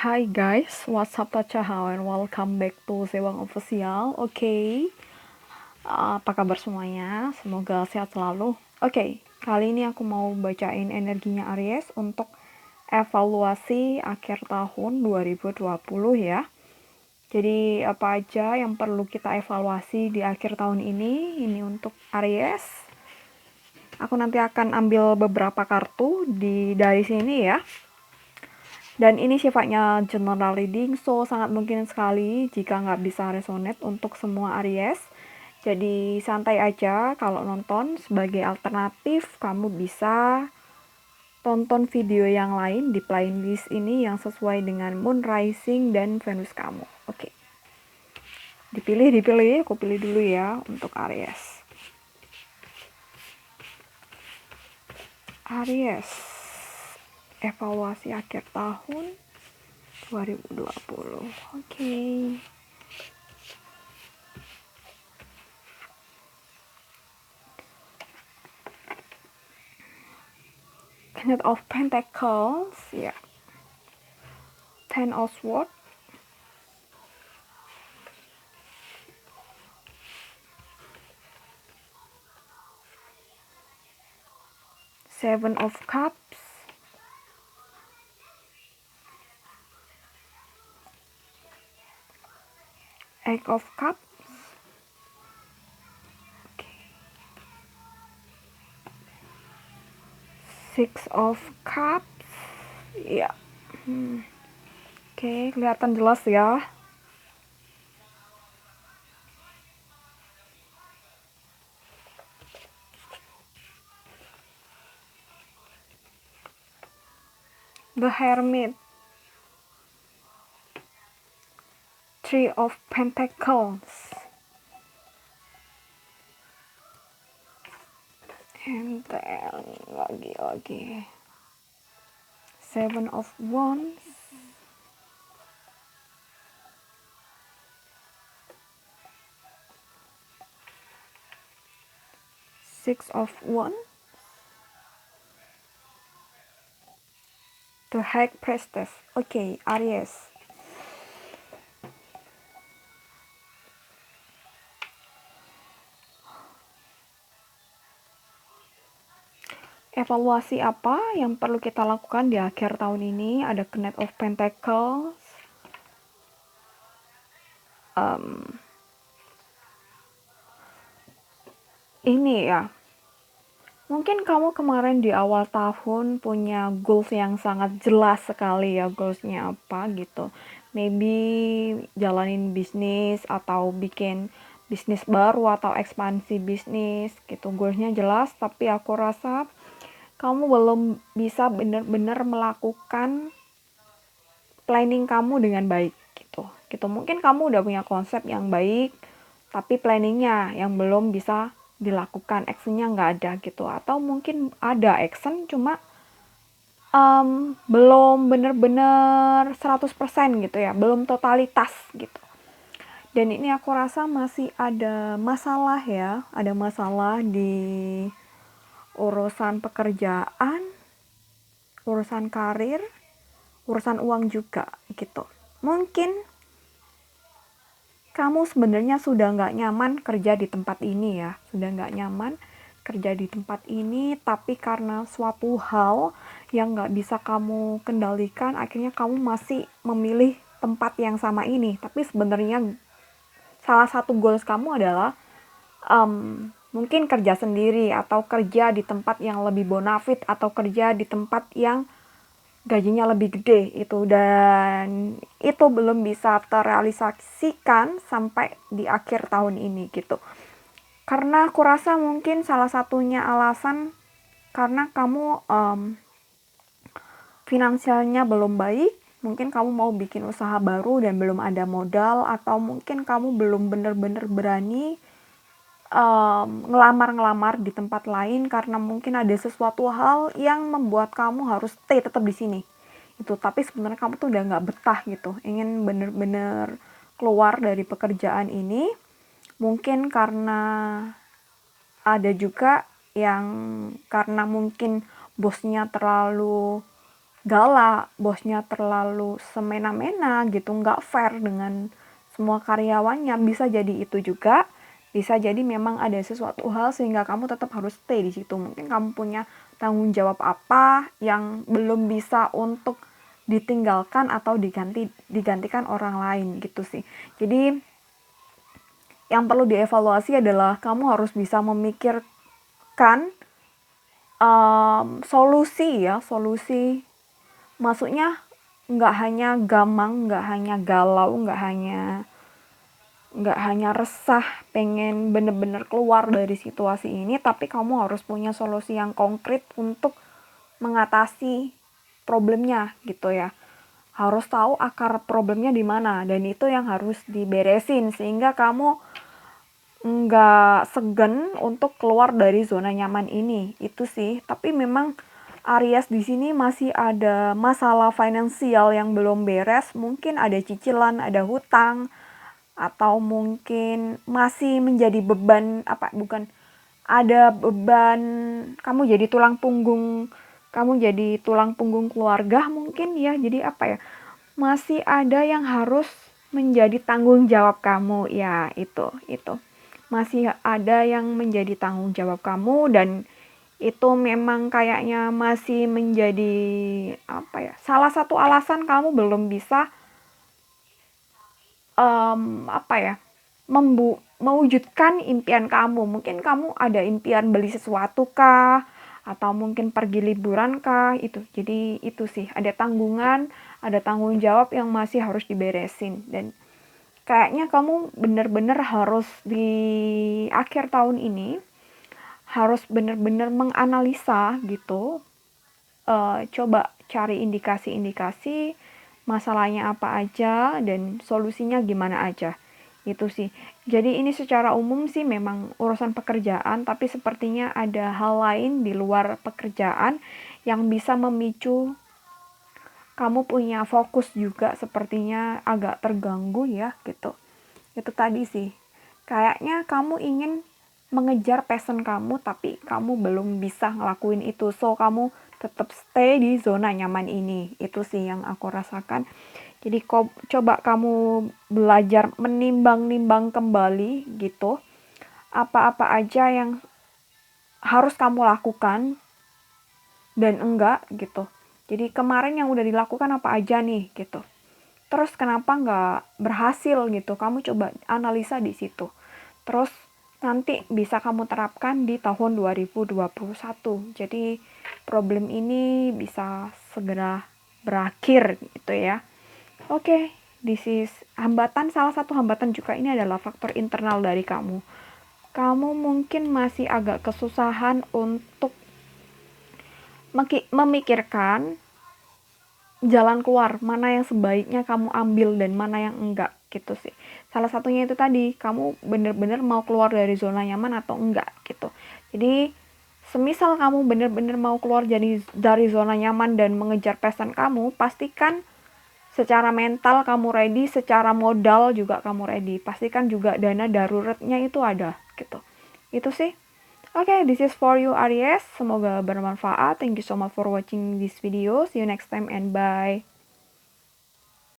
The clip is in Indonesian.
Hi guys, what's up Tacaha and welcome back to Sewang Official. Apa kabar semuanya? Semoga sehat selalu. Kali ini aku mau bacain energinya Aries untuk evaluasi akhir tahun 2020 ya. Jadi apa aja yang perlu kita evaluasi di akhir tahun ini untuk Aries. Aku nanti akan ambil beberapa kartu dari sini ya. Dan ini sifatnya general reading, so sangat mungkin sekali jika nggak bisa resonate untuk semua Aries. Jadi santai aja kalau nonton, sebagai alternatif kamu bisa tonton video yang lain di playlist ini yang sesuai dengan moon rising dan Venus kamu. Dipilih, aku pilih dulu ya untuk Aries. Aries, evaluasi akhir tahun 2020. Knight of Pentacles, ya. Ten of Swords, Seven of Cups, Eight of Cups, Six of Cups, ya. Kelihatan jelas ya. The Hermit, Three of Pentacles, and then lagi Seven of Wands, Six of Wands, The High Priestess. Aries. Evaluasi apa yang perlu kita lakukan di akhir tahun ini? Ada Knight of Pentacles, ini ya. Mungkin kamu kemarin di awal tahun punya goals yang sangat jelas sekali ya, goalsnya apa gitu. Maybe jalanin bisnis atau bikin bisnis baru atau ekspansi bisnis gitu. Goalsnya jelas, tapi aku rasa kamu belum bisa benar-benar melakukan planning kamu dengan baik gitu. Mungkin kamu udah punya konsep yang baik, tapi planningnya yang belum bisa dilakukan, actionnya nggak ada gitu. Atau mungkin ada action cuma belum bener-bener 100% gitu ya, belum totalitas gitu. Dan ini aku rasa masih ada masalah ya, ada masalah di urusan pekerjaan, urusan karir, urusan uang juga gitu. Mungkin kamu sebenarnya sudah nggak nyaman kerja di tempat ini ya, sudah nggak nyaman kerja di tempat ini, tapi karena suatu hal yang nggak bisa kamu kendalikan, akhirnya kamu masih memilih tempat yang sama ini. Tapi sebenarnya salah satu goals kamu adalah mungkin kerja sendiri atau kerja di tempat yang lebih bonafit atau kerja di tempat yang gajinya lebih gede itu, dan itu belum bisa terrealisasikan sampai di akhir tahun ini gitu. Karena aku rasa mungkin salah satunya alasan karena kamu finansialnya belum baik, mungkin kamu mau bikin usaha baru dan belum ada modal, atau mungkin kamu belum benar-benar berani ngelamar di tempat lain karena mungkin ada sesuatu hal yang membuat kamu harus stay tetap di sini itu. Tapi sebenarnya kamu tuh udah nggak betah gitu, ingin bener-bener keluar dari pekerjaan ini. Mungkin karena ada juga yang karena mungkin bosnya terlalu galak, bosnya terlalu semena-mena gitu, nggak fair dengan semua karyawannya. Bisa jadi itu juga, bisa jadi memang ada sesuatu hal sehingga kamu tetap harus stay di situ. Mungkin kamu punya tanggung jawab apa yang belum bisa untuk ditinggalkan atau digantikan orang lain gitu sih. Jadi yang perlu dievaluasi adalah kamu harus bisa memikirkan solusi. Maksudnya nggak hanya gamang, nggak hanya galau, nggak hanya resah pengen bener-bener keluar dari situasi ini, tapi kamu harus punya solusi yang konkret untuk mengatasi problemnya gitu ya. Harus tahu akar problemnya di mana, dan itu yang harus diberesin sehingga kamu nggak segan untuk keluar dari zona nyaman ini. Itu sih. Tapi memang Aries di sini masih ada masalah finansial yang belum beres. Mungkin ada cicilan, ada hutang, atau mungkin masih menjadi beban, ada beban, kamu jadi tulang punggung keluarga mungkin ya. Jadi masih ada yang harus menjadi tanggung jawab kamu ya. Itu masih ada yang menjadi tanggung jawab kamu, dan itu memang kayaknya masih menjadi salah satu alasan kamu belum bisa um, apa ya mewujudkan impian kamu. Mungkin kamu ada impian beli sesuatu kah, atau mungkin pergi liburan kah, itu. Jadi itu sih, ada tanggung jawab yang masih harus diberesin. Dan kayaknya kamu bener-bener harus di akhir tahun ini harus bener-bener menganalisa gitu. Coba cari indikasi-indikasi masalahnya apa aja dan solusinya gimana aja. Itu sih. Jadi ini secara umum sih memang urusan pekerjaan, tapi sepertinya ada hal lain di luar pekerjaan yang bisa memicu kamu punya fokus juga, sepertinya agak terganggu ya gitu. Itu tadi sih. Kayaknya kamu ingin mengejar passion kamu, tapi kamu belum bisa ngelakuin itu. So, kamu tetap stay di zona nyaman ini. Itu sih yang aku rasakan. Jadi coba kamu belajar menimbang-nimbang kembali gitu. Apa-apa aja yang harus kamu lakukan dan enggak gitu. Jadi kemarin yang udah dilakukan apa aja nih gitu. Terus kenapa nggak berhasil gitu. Kamu coba analisa di situ. Terus nanti bisa kamu terapkan di tahun 2021. Jadi problem ini bisa segera berakhir gitu ya. Oke, this is salah satu hambatan juga ini adalah faktor internal dari kamu. Kamu mungkin masih agak kesusahan untuk memikirkan jalan keluar, mana yang sebaiknya kamu ambil dan mana yang enggak gitu sih. Salah satunya itu tadi, kamu bener-bener mau keluar dari zona nyaman atau enggak gitu. Jadi semisal kamu bener-bener mau keluar dari zona nyaman dan mengejar passion kamu, pastikan secara mental kamu ready, secara modal juga kamu ready. Pastikan juga dana daruratnya itu ada gitu. Itu sih. Okay, this is for you Aries. Semoga bermanfaat. Thank you so much for watching this video. See you next time and bye.